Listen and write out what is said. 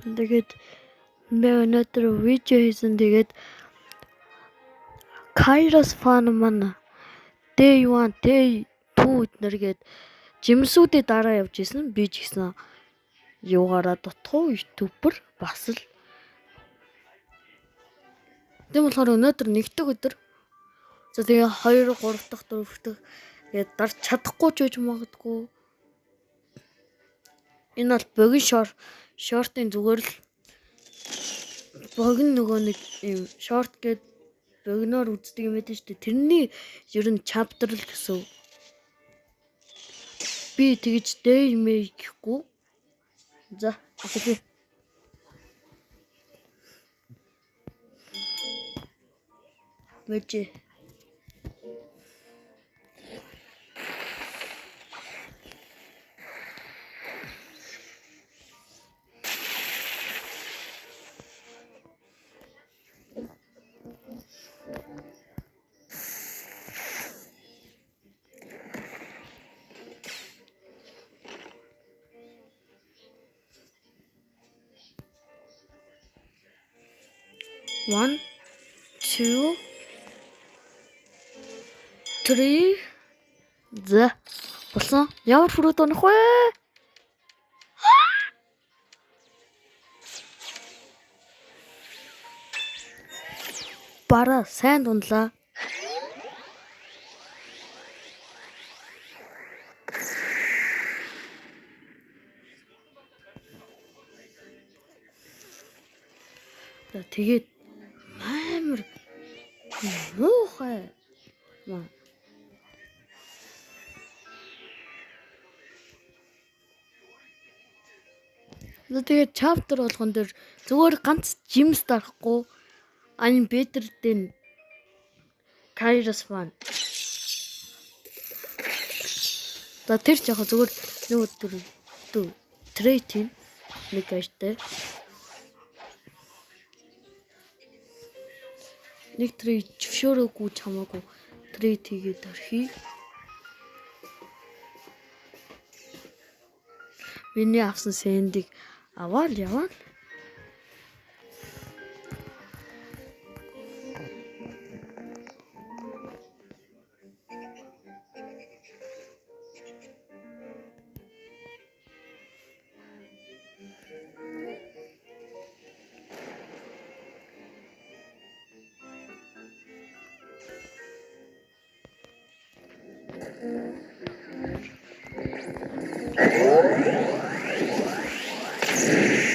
Тэгээд би өнөөдөр видео хийсэн. Тэгээд Kairos fan маань Day 1, Day 2 эднэргээд жимсүүдээ дараа явж исэн. Би ч гэсэн юугаараа дутуу ютубер бас л. Тийм болохоор өнөөдөр нэгдэг өдөр. За тэгээ 2, 3 дахь, 4 дахь тэгээд дарж чадахгүй ч гэж магадгүй. Энэ бол богино шортын зүгээр л богино нөгөө нэг юм шорт гээд богиноор үздэг юм байдаг шүү дээ. Тэрний ер нь чаптер л гэсэн. Би тэгж day мэй гэхгүй. За окей. Мэжи. One, 2, 3. За. Болсон. Ямар фрут унах вэ? Бара сайн дунлаа. За тэгээд амар муухай. Тэгээд чаптер болгон дээр зүгээр ганц жимс дарахгүй ань бетердэн Kairos fan. За тэр ч яг зүгээр нэг өдөр трейдинг нэг ажтай. Нэг трейд зөвшөөрөөгүй ч хамаагүй трейд хийгээд орхий. Миний авсан сэндийг аваад яваа.